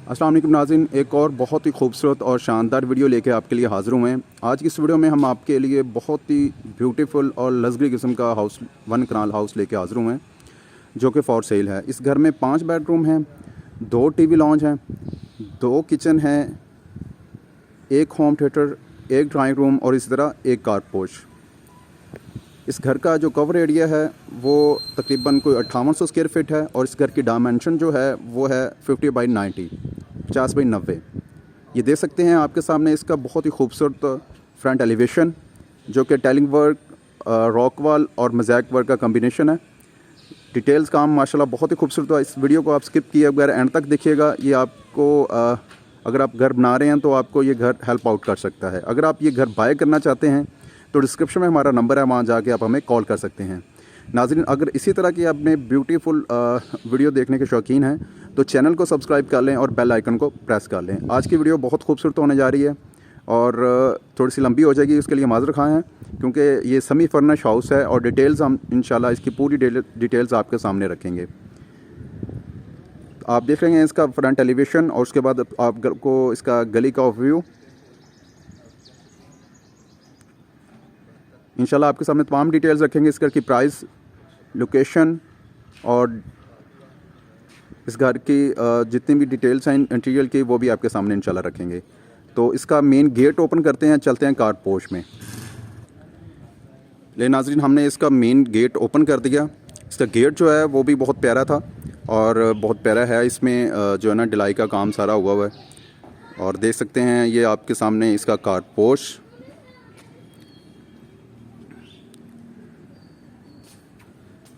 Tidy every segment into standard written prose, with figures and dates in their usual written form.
अस्सलाम वालेकुम नाज़रीन, एक और बहुत ही खूबसूरत और शानदार वीडियो लेके आपके लिए हाज़िर हुए हैं। आज की इस वीडियो में हम आपके लिए बहुत ही ब्यूटीफुल और लग्जरी किस्म का हाउस 1 कनाल हाउस लेके हाज़िर हुए हैं, जो कि फॉर सेल है। इस घर में 5 बेडरूम हैं, 2 टीवी लॉन्ज हैं, 2 किचन हैं, 1 होम थिएटर, 1 ड्राइंग रूम और इसी तरह 1 कार पोर्च। इस घर का जो कवर एरिया है वो तकरीबन कोई 5800 स्क्वायर फीट है और इस घर की डायमेंशन जो है वो है 50 बाई 90, 50 बाई 90। ये देख सकते हैं आपके सामने इसका बहुत ही खूबसूरत फ्रंट एलिवेशन, जो कि टाइलिंग वर्क, रॉक वॉल और मोज़ेक वर्क का कम्बिनेशन है। डिटेल्स काम माशाल्लाह बहुत ही खूबसूरत है। इस वीडियो को आप स्किप किए बगैर एंड तक देखिएगा। ये आपको अगर आप घर बना रहे हैं तो आपको ये घर हेल्प आउट कर सकता है। अगर आप ये घर बाय करना चाहते हैं तो डिस्क्रिप्शन में हमारा नंबर है, वहाँ जाके आप हमें कॉल कर सकते हैं। नाज़रीन, अगर इसी तरह की आपने ब्यूटीफुल वीडियो देखने के शौकीन हैं तो चैनल को सब्सक्राइब कर लें और बेल आइकन को प्रेस कर लें। आज की वीडियो बहुत खूबसूरत होने जा रही है और थोड़ी सी लंबी हो जाएगी, उसके लिए माज़र खां हैं, क्योंकि ये सेमी फर्निश हाउस है और डिटेल्स हम इंशाल्लाह इसकी पूरी डिटेल्स आपके सामने रखेंगे। आप देख रहे हैं इसका फ्रंट एलिवेशन और उसके बाद आपको इसका गली का व्यू। इंशाल्लाह आपके सामने तमाम डिटेल्स रखेंगे, इस घर की प्राइस, लोकेशन और इस घर की जितनी भी डिटेल्स हैं इंटीरियर की वो भी आपके सामने इंशाल्लाह रखेंगे। तो इसका मेन गेट ओपन करते हैं, चलते हैं कार पोर्च में। ले नाज़रीन, हमने इसका मेन गेट ओपन कर दिया। इसका गेट जो है वो भी बहुत प्यारा था और बहुत प्यारा है। इसमें जो है ना ढलाई का काम सारा हुआ है और देख सकते हैं ये आपके सामने इसका कार पोर्च।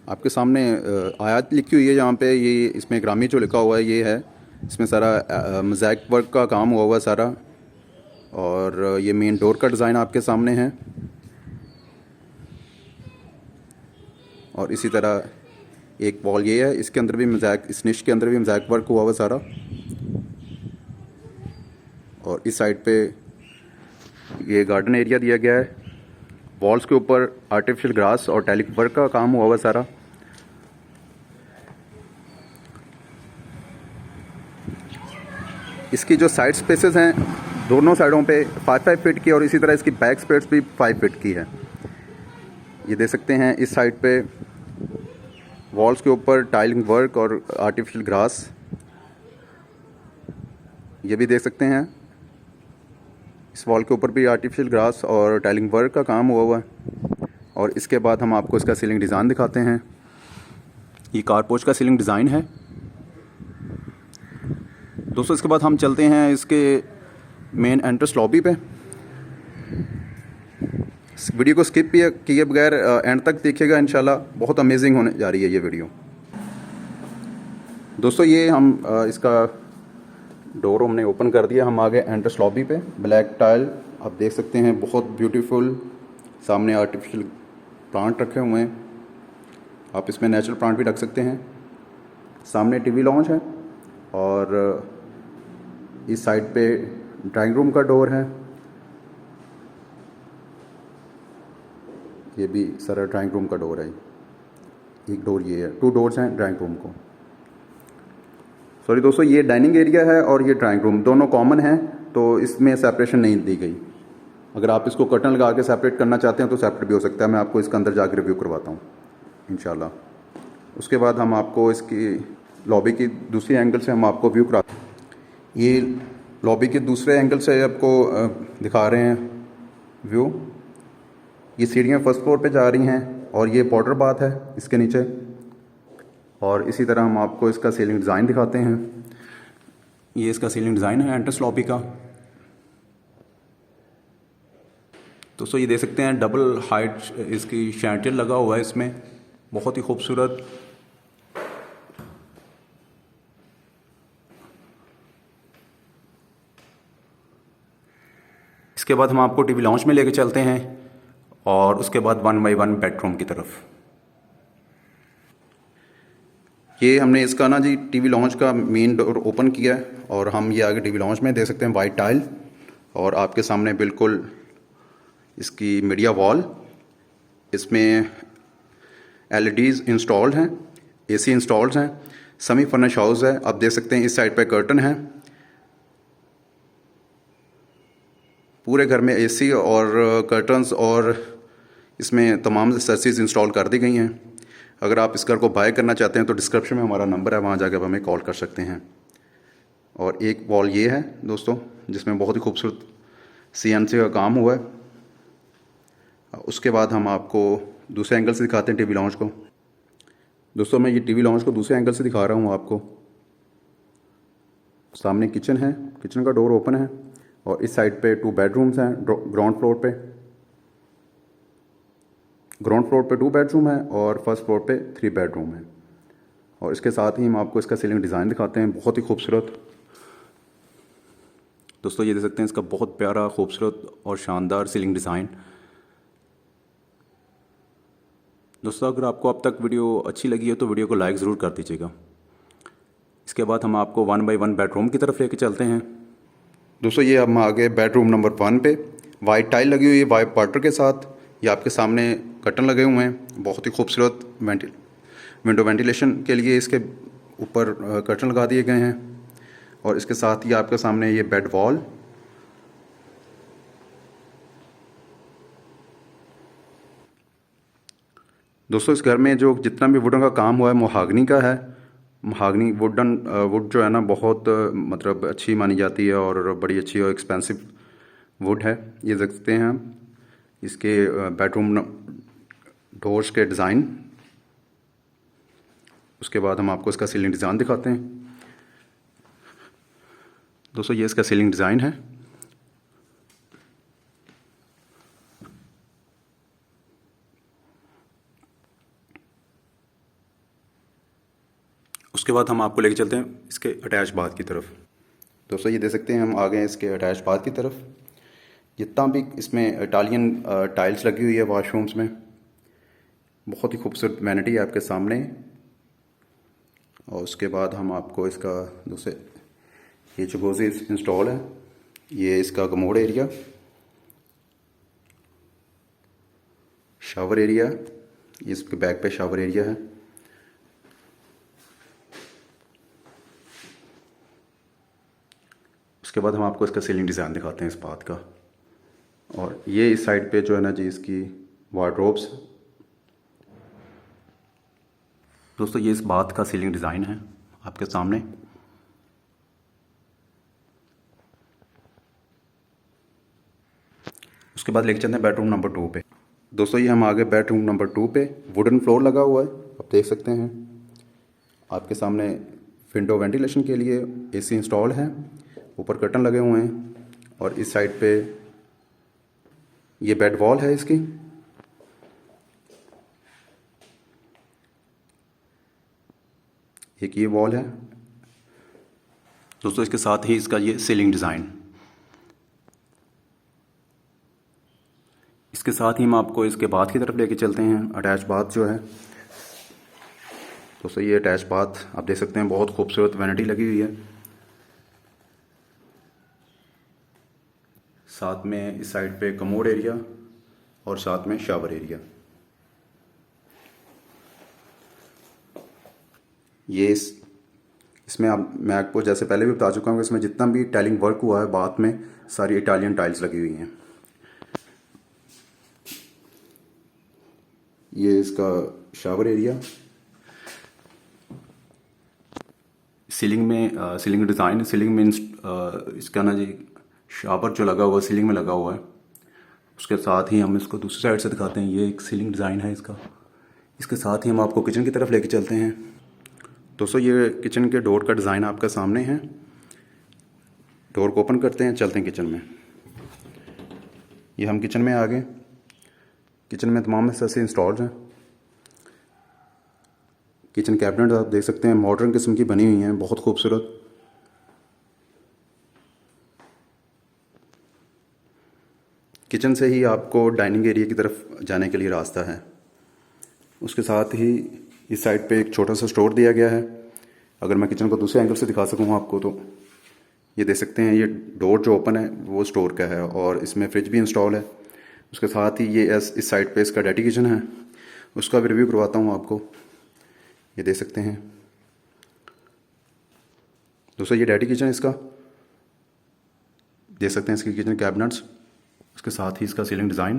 आपके सामने आयत लिखी हुई है जहाँ पे, ये इसमें ग्रामी जो लिखा हुआ है ये है। इसमें सारा मोज़ेक वर्क का काम हुआ हुआ है सारा, और ये मेन डोर का डिज़ाइन आपके सामने है और इसी तरह एक वॉल ये है, इसके अंदर भी मोज़ेक, इस निश के अंदर भी मोज़ेक वर्क हुआ हुआ सारा। और इस साइड पे ये गार्डन एरिया दिया गया है। वॉल्स के ऊपर आर्टिफिशियल ग्रास और टाइलिंग वर्क का काम हुआ हुआ सारा। इसकी जो साइड स्पेसेस हैं दोनों साइडों पे 5-5 फीट की और इसी तरह इसकी बैक स्पेस भी 5 फीट की है। ये देख सकते हैं इस साइड पे वॉल्स के ऊपर टाइलिंग वर्क और आर्टिफिशियल ग्रास, ये भी देख सकते हैं। इस वॉल के ऊपर भी आर्टिफिशियल ग्रास और टाइलिंग वर्क का काम हुआ हुआ है। और इसके बाद हम आपको इसका सीलिंग डिज़ाइन दिखाते हैं। ये कार पोर्च का सीलिंग डिज़ाइन है दोस्तों। इसके बाद हम चलते हैं इसके मेन एंट्रेंस लॉबी पे। इस वीडियो को स्किप किए बगैर एंड तक देखिएगा, इंशाल्लाह बहुत अमेजिंग होने जा रही है ये वीडियो। दोस्तों ये हम इसका डोर हमने ओपन कर दिया, हम आ गए एंट्रेंस लॉबी पे। ब्लैक टाइल आप देख सकते हैं, बहुत ब्यूटीफुल। सामने आर्टिफिशियल प्लांट रखे हुए हैं, आप इसमें नेचुरल प्लांट भी रख सकते हैं। सामने टीवी लॉन्च है और इस साइड पे ड्राइंग रूम का डोर है। ये भी सारा ड्राइंग रूम का डोर है। एक डोर ये है, 2 डोर्स हैं ड्राइंग रूम को। सॉरी दोस्तों, ये डाइनिंग एरिया है और ये ड्राइंग रूम दोनों कॉमन हैं, तो इसमें सेपरेशन नहीं दी गई। अगर आप इसको कर्टन लगा के सेपरेट करना चाहते हैं तो सेपरेट भी हो सकता है। मैं आपको इसके अंदर जाकर रिव्यू करवाता हूँ इंशाल्लाह। उसके बाद हम आपको इसकी लॉबी की दूसरी एंगल से हम आपको व्यू कराते हैं। ये लॉबी के दूसरे एंगल से आपको दिखा रहे हैं व्यू। ये सीढ़ियाँ फर्स्ट फ्लोर पे जा रही हैं और ये वाटर बाथ है इसके नीचे। और इसी तरह हम आपको इसका सीलिंग डिज़ाइन दिखाते हैं। ये इसका सीलिंग डिज़ाइन है एंट्रेंस लॉबी का। दोस्तों ये देख सकते हैं डबल हाइट इसकी शैंटियर लगा हुआ है इसमें, बहुत ही खूबसूरत। इसके बाद हम आपको टीवी लॉन्च में लेके चलते हैं और उसके बाद 1 बाई 1 बेडरूम की तरफ। ये हमने इसका ना जी टीवी लॉन्च का मेन डोर ओपन किया है और हम ये आगे टीवी लॉन्च में देख सकते हैं वाइट टाइल और आपके सामने बिल्कुल इसकी मीडिया वॉल। इसमें LEDs इंस्टॉल्ड हैं, AC इंस्टॉल्ड हैं, सेमी फर्निश हाउस है। आप देख सकते हैं इस साइड पे कर्टन है पूरे घर में एसी और कर्टन्स और इसमें तमाम एक्सेसरीज इंस्टॉल कर दी गई हैं। अगर आप इस घर को बाय करना चाहते हैं तो डिस्क्रिप्शन में हमारा नंबर है, वहाँ जाकर आप हमें कॉल कर सकते हैं। और एक वॉल ये है दोस्तों, जिसमें बहुत ही खूबसूरत CNC का काम हुआ है। उसके बाद हम आपको दूसरे एंगल से दिखाते हैं टीवी लॉन्च को। दोस्तों मैं ये टीवी लॉन्च को दूसरे एंगल से दिखा रहा हूँ आपको। सामने किचन है, किचन का डोर ओपन है और इस साइड पे 2 बेडरूम्स हैं। ग्राउंड फ्लोर पे 2 बेडरूम है और फर्स्ट फ्लोर पे 3 बेडरूम है। और इसके साथ ही हम आपको इसका सीलिंग डिज़ाइन दिखाते हैं, बहुत ही खूबसूरत। दोस्तों ये देख सकते हैं इसका बहुत प्यारा, खूबसूरत और शानदार सीलिंग डिज़ाइन। दोस्तों अगर आपको अब तक वीडियो अच्छी लगी है तो वीडियो को लाइक ज़रूर कर दीजिएगा। इसके बाद हम आपको 1 बाय 1 बेडरूम की तरफ लेके चलते हैं। दोस्तों ये हम आ गए बेडरूम नंबर 1 पे। वाइट टाइल लगी हुई है वाइट बॉर्डर के साथ। ये आपके सामने कर्टन लगे हुए हैं, बहुत ही खूबसूरत। विंडो वेंटिलेशन के लिए इसके ऊपर कर्टन लगा दिए गए हैं। और इसके साथ ही आपके सामने ये बेड वॉल, दोस्तों इस घर में जो जितना भी वुडन का काम हुआ है महागनी का है। महागनी वुड जो है ना, बहुत मतलब अच्छी मानी जाती है और बड़ी अच्छी और एक्सपेंसिव वुड है। ये देख सकते हैं हम इसके बेडरूम डोर्स के डिज़ाइन। उसके बाद हम आपको इसका सीलिंग डिज़ाइन दिखाते हैं। दोस्तों ये इसका सीलिंग डिज़ाइन है। उसके बाद हम आपको लेके चलते हैं इसके अटैच बाथ की तरफ। दोस्तों ये देख सकते हैं हम आ गए इसके अटैच बाथ की तरफ। जितना भी इसमें इटालियन टाइल्स लगी हुई है वॉशरूम्स में, बहुत ही खूबसूरत वैनिटी है आपके सामने। और उसके बाद हम आपको इसका दूसरे ये जकूज़ी इंस्टॉल है। ये इसका कमोड एरिया, शावर एरिया, इसके बैक पे शावर एरिया है। उसके बाद हम आपको इसका सीलिंग डिज़ाइन दिखाते हैं इस बाथ का। और ये इस साइड पे जो है ना जी, इसकी वार्डरोब्स। दोस्तों ये इस बाथ का सीलिंग डिज़ाइन है आपके सामने। उसके बाद लेके चलते हैं बेडरूम नंबर 2 पे। दोस्तों ये हम आ गए बेडरूम नंबर 2 पे। वुडन फ्लोर लगा हुआ है, आप देख सकते हैं। आपके सामने विंडो वेंटिलेशन के लिए AC इंस्टॉल है। ऊपर कर्टन लगे हुए हैं और इस साइड पे ये बेड वॉल है इसकी। एक ये वॉल है दोस्तों, इसके साथ ही इसका ये सीलिंग डिज़ाइन। इसके साथ ही हम आपको इसके बाथ की तरफ लेके चलते हैं। अटैच बाथ जो है दोस्तों, ये अटैच बाथ आप देख सकते हैं, बहुत खूबसूरत वैनिटी लगी हुई है। साथ में इस साइड पे कमोड एरिया और साथ में शावर एरिया। ये इसमें मैं आपको जैसे पहले भी बता चुका हूँ कि इसमें जितना भी टाइलिंग वर्क हुआ है बाथ में, सारी इटालियन टाइल्स लगी हुई हैं। ये इसका shower area. Ceiling design, ceiling में इसका ना जी शावर जो लगा हुआ है सीलिंग में लगा हुआ है। उसके साथ ही हम इसको दूसरी साइड से दिखाते हैं। ये एक सीलिंग डिज़ाइन है इसका। इसके साथ ही हम आपको किचन की तरफ लेके चलते हैं। दोस्तों ये किचन के डोर का डिज़ाइन आपका सामने है। डोर को ओपन करते हैं, चलते हैं किचन में। ये हम किचन में आ गए। किचन में तमाम हिस्से इंस्टॉल्ड हैं। किचन कैबिनेट आप देख सकते हैं, मॉडर्न किस्म की बनी हुई हैं, बहुत खूबसूरत। किचन से ही आपको डाइनिंग एरिया की तरफ जाने के लिए रास्ता है। उसके साथ ही इस साइड पे एक छोटा सा स्टोर दिया गया है। अगर मैं किचन को दूसरे एंगल से दिखा सकूँ आपको तो ये देख सकते हैं, ये डोर जो ओपन है वो स्टोर का है और इसमें फ्रिज भी इंस्टॉल है। उसके साथ ही ये इस साइड पे इसका डैटी किचन है, उसका भी रिव्यू करवाता हूँ आपको। ये देख सकते हैं दोस्तों, ये डैटी किचन इसका, देख सकते हैं इसकी किचन कैबिनेट्स उसके साथ ही इसका सीलिंग डिज़ाइन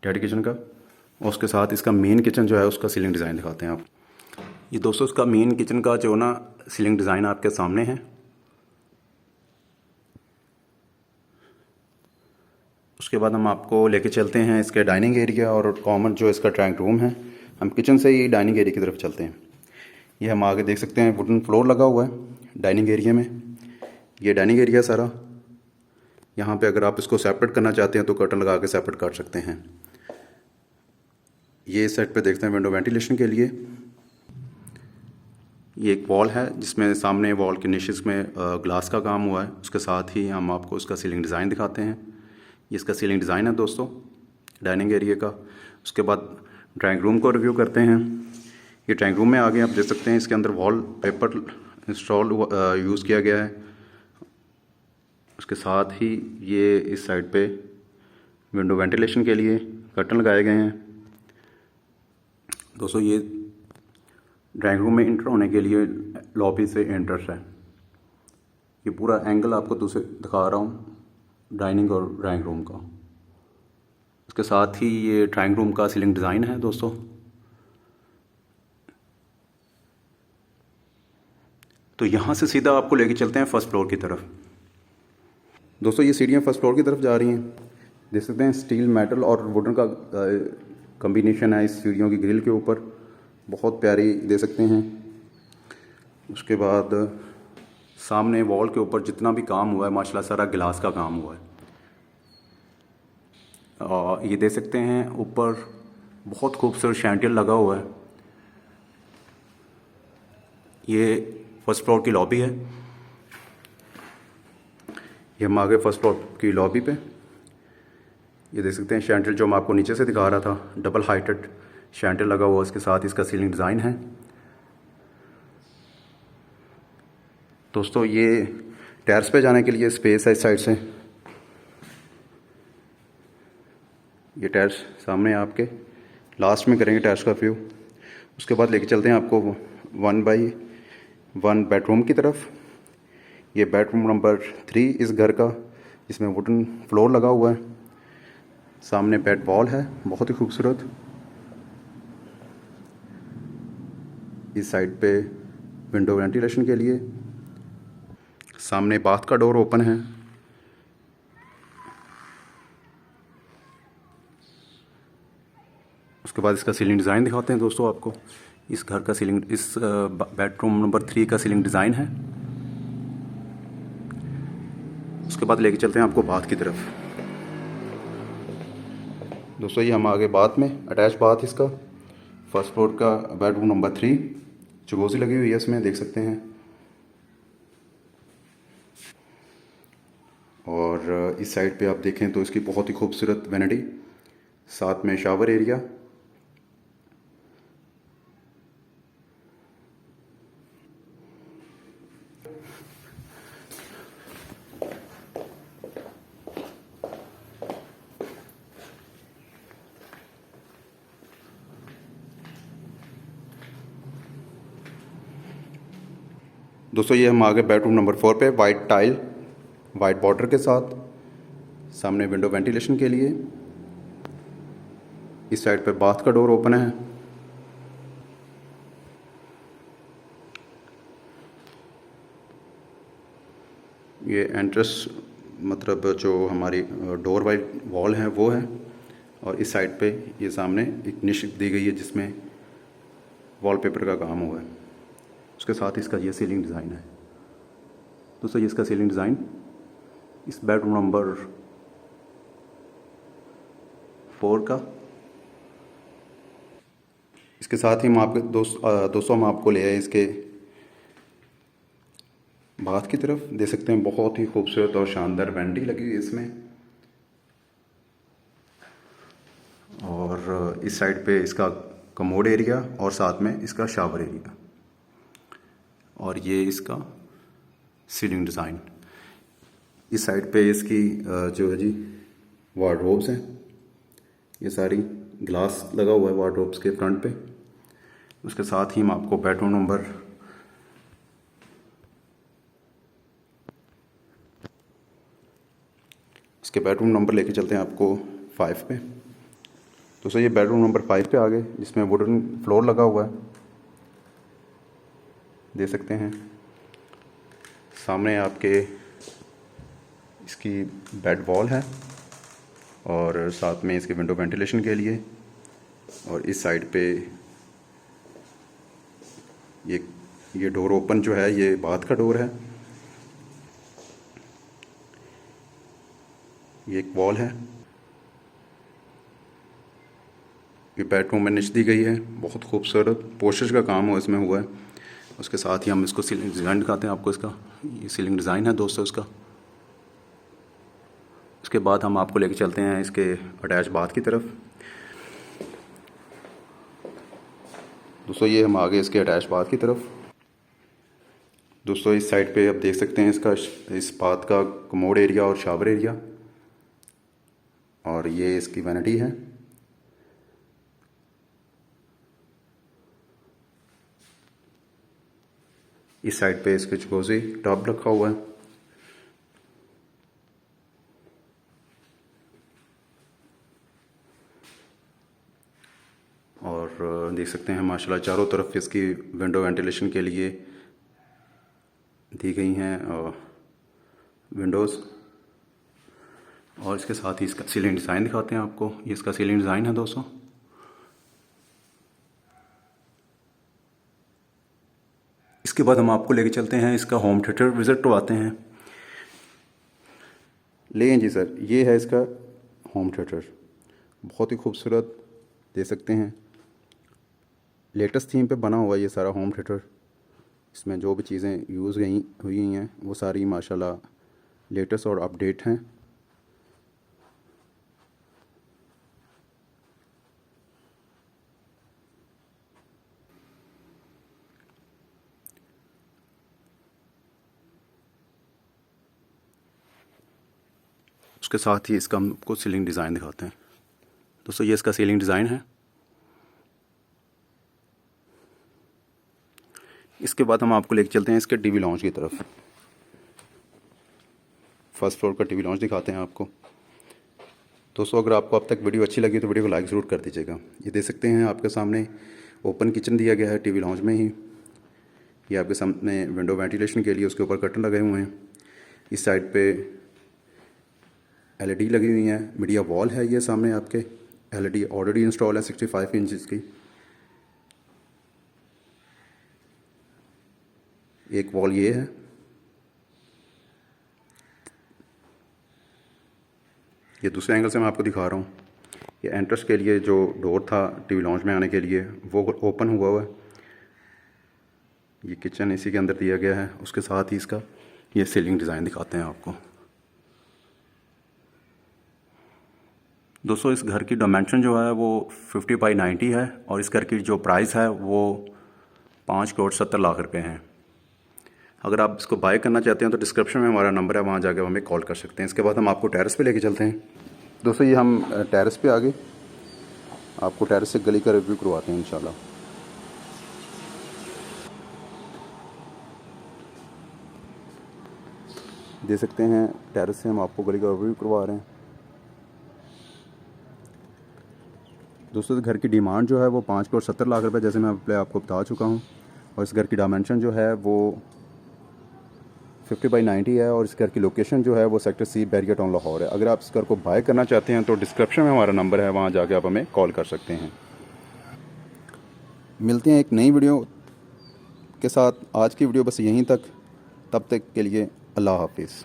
डैडी किचन का, और उसके साथ इसका मेन किचन जो है उसका सीलिंग डिज़ाइन दिखाते हैं आप। ये दोस्तों इसका मेन किचन का जो ना सीलिंग डिज़ाइन आपके सामने है। उसके बाद हम आपको लेके चलते हैं इसके डाइनिंग एरिया और कॉमन जो इसका ड्राइंग रूम है। हम किचन से ही डाइनिंग एरिया की तरफ चलते हैं। ये हम आगे देख सकते हैं वुडन फ्लोर लगा हुआ है डाइनिंग एरिया में। ये डाइनिंग एरिया सारा, यहाँ पे अगर आप इसको सेपरेट करना चाहते हैं तो कर्टन लगा के सेपरेट कर सकते हैं। ये इस साइड पे देखते हैं विंडो वेंटिलेशन के लिए। ये एक वॉल है जिसमें सामने वॉल के निशेस में ग्लास का काम हुआ है। उसके साथ ही हम आपको इसका सीलिंग डिज़ाइन दिखाते हैं। ये इसका सीलिंग डिज़ाइन है दोस्तों डाइनिंग एरिया का। उसके बाद ड्राइंग रूम को रिव्यू करते हैं। ये ड्राइंग रूम में आगे आप देख सकते हैं इसके अंदर वॉल पेपर इंस्टॉल यूज़ किया गया है। उसके साथ ही ये इस साइड पे विंडो वेंटिलेशन के लिए कर्टन लगाए गए हैं। दोस्तों ये ड्राइंग रूम में इंटर होने के लिए लॉबी से एंट्रेंस है। ये पूरा एंगल आपको दूसरे दिखा रहा हूँ डाइनिंग और ड्राइंग रूम का। उसके साथ ही ये ड्राइंग रूम का सीलिंग डिज़ाइन है दोस्तों। तो यहाँ से सीधा आपको लेके चलते हैं फर्स्ट फ्लोर की तरफ। दोस्तों ये सीढ़ियाँ फर्स्ट फ्लोर की तरफ जा रही हैं। देख सकते हैं स्टील मेटल और वुडन का कॉम्बिनेशन है इस सीढ़ियों की ग्रिल के ऊपर, बहुत प्यारी दे सकते हैं। उसके बाद सामने वॉल के ऊपर जितना भी काम हुआ है माशाल्लाह सारा गिलास का काम हुआ है। और ये देख सकते हैं ऊपर बहुत खूबसूरत शैंटियल लगा हुआ है। ये फर्स्ट फ्लोर की लॉबी है। ये हम आगे फर्स्ट फ्लोर की लॉबी पे ये देख सकते हैं शैंटिल जो मैं आपको नीचे से दिखा रहा था, डबल हाइटेड शैंटिल लगा हुआ। इसके साथ इसका सीलिंग डिज़ाइन है। दोस्तों ये टेरेस पे जाने के लिए स्पेस है इस साइड से। ये टेरेस सामने आपके लास्ट में करेंगे टेरेस का व्यू। उसके बाद लेके चलते हैं आपको 1 बाई 1 बेडरूम की तरफ। ये बेडरूम नंबर 3 इस घर का, इसमें वुडन फ्लोर लगा हुआ है। सामने बेड वॉल है बहुत ही खूबसूरत। इस साइड पे विंडो वेंटिलेशन के लिए। सामने बाथ का डोर ओपन है। उसके बाद इसका सीलिंग डिज़ाइन दिखाते हैं दोस्तों आपको। इस घर का सीलिंग, इस बेडरूम नंबर 3 का सीलिंग डिज़ाइन है। उसके बाद लेके चलते हैं आपको बाथ की तरफ। दोस्तों ये हम आगे बाथ में अटैच बाथ इसका फर्स्ट फ्लोर का बेडरूम नंबर 3, चुगोसी लगी हुई है इसमें देख सकते हैं। और इस साइड पे आप देखें तो इसकी बहुत ही खूबसूरत वैनिटी, साथ में शावर एरिया। दोस्तों ये हम आगे बेडरूम नंबर 4 पे वाइट टाइल वाइट बॉर्डर के साथ, सामने विंडो वेंटिलेशन के लिए। इस साइड पे बाथ का डोर ओपन है। ये एंट्रेंस मतलब जो हमारी डोर वाइट वॉल है वो है। और इस साइड पे ये सामने एक निश दी गई है जिसमें वॉलपेपर का काम हुआ है। उसके साथ इसका ये सीलिंग डिज़ाइन है। दोस्तों ये इसका सीलिंग डिज़ाइन इस बेडरूम नंबर 4 का। इसके साथ ही हम आपके दोस्तों हम आपको ले आए इसके बाथ की तरफ। देख सकते हैं बहुत ही खूबसूरत और शानदार वैनिटी लगी हुई है इसमें। और इस साइड पे इसका कमोड एरिया और साथ में इसका शावर एरिया। और ये इसका सीलिंग डिज़ाइन। इस साइड पे इसकी जो है जी वार्डरोब्स हैं। ये सारी ग्लास लगा हुआ है वार्डरोब्स के फ्रंट पे। उसके साथ ही हम आपको बेडरूम नंबर इसके बेडरूम नंबर लेके चलते हैं आपको 5 पे। दोस्तों ये बेडरूम नंबर 5 पे आ गए, जिसमें वुडन फ्लोर लगा हुआ है, दे सकते हैं। सामने आपके इसकी बेड वॉल है और साथ में इसके विंडो वेंटिलेशन के लिए, और इस साइड पे ये डोर ओपन जो है ये बाथ का डोर है। ये एक वॉल है, ये बेडरूम में निच दी गई है, बहुत खूबसूरत पोस्टर्स का काम हो इसमें हुआ है। उसके साथ ही हम इसको सीलिंग डिज़ाइन दिखाते हैं आपको। इसका ये सीलिंग डिज़ाइन है दोस्तों इसका। उसके बाद हम आपको लेके चलते हैं इसके अटैच बाथ की तरफ। दोस्तों ये हम आ गए इसके अटैच बाथ की तरफ। दोस्तों इस साइड पे आप देख सकते हैं इसका इस बाथ का कमोड एरिया और शावर एरिया, और ये इसकी वैनिटी है। इस साइड पे इसके जकूज़ी टब रखा हुआ है, और देख सकते हैं माशाल्लाह चारों तरफ इसकी विंडो वेंटिलेशन के लिए दी गई हैं विंडोज़। और इसके साथ ही इसका सीलिंग डिज़ाइन दिखाते हैं आपको। ये इसका सीलिंग डिज़ाइन है दोस्तों। इसके बाद हम आपको लेके चलते हैं इसका होम थिएटर विज़िट करवाते हैं। लें जी सर, ये है इसका होम थिएटर, बहुत ही खूबसूरत, दे सकते हैं। लेटेस्ट थीम पे बना हुआ ये सारा होम थिएटर। इसमें जो भी चीज़ें यूज़ हुई हैं वो सारी माशाल्लाह लेटेस्ट और अपडेट हैं। उसके साथ ही इसका हम आपको सीलिंग डिज़ाइन दिखाते हैं। दोस्तों ये इसका सीलिंग डिज़ाइन है। इसके बाद हम आपको लेके चलते हैं इसके टीवी लॉन्च की तरफ। फर्स्ट फ्लोर का टीवी लॉन्च दिखाते हैं आपको। दोस्तों अगर आपको अब तक वीडियो अच्छी लगी तो वीडियो को लाइक ज़रूर कर दीजिएगा। ये देख सकते हैं आपके सामने ओपन किचन दिया गया है टीवी लॉन्च में ही। ये आपके सामने विंडो वेंटिलेशन के लिए उसके ऊपर कर्टन लगे हुए हैं। इस साइड पे LED लगी हुई हैं, मीडिया वॉल है। ये सामने आपके LED ऑलरेडी इंस्टॉल है 65 इंचज़ की। एक वॉल ये है, ये दूसरे एंगल से मैं आपको दिखा रहा हूँ। ये एंट्रेंस के लिए जो डोर था टीवी लॉन्च में आने के लिए वो ओपन हुआ है। ये किचन इसी के अंदर दिया गया है। उसके साथ ही इसका ये सीलिंग डिज़ाइन दिखाते हैं आपको। दोस्तों इस घर की डायमेंशन जो है वो 50x90 है, और इस घर की जो प्राइस है वो 5,70,00,000 रुपये हैं। अगर आप इसको बाय करना चाहते हैं तो डिस्क्रिप्शन में हमारा नंबर है, वहाँ जाकर हमें कॉल कर सकते हैं। इसके बाद हम आपको टेरेस पे लेके चलते हैं। दोस्तों ये हम टेरेस पे आ गए, आपको टेरेस से गली का रिव्यू करवाते हैं इंशाल्लाह। दे सकते हैं टेरेस से हम आपको गली का रिव्यू करवा रहे हैं। दोस्तों घर की डिमांड जो है वो 5,70,00,000 रुपये, जैसे मैं पहले आपको बता चुका हूँ। और इस घर की डायमेंशन जो है वो 50x90 है, और इस घर की लोकेशन जो है वो sector C Bahria town Lahore है। अगर आप इस घर को बाय करना चाहते हैं तो डिस्क्रिप्शन में हमारा नंबर है, वहाँ जाके आप हमें कॉल कर सकते हैं। मिलते हैं एक नई वीडियो के साथ। आज की वीडियो बस यहीं तक, तब तक के लिए अल्लाह हाफिज़।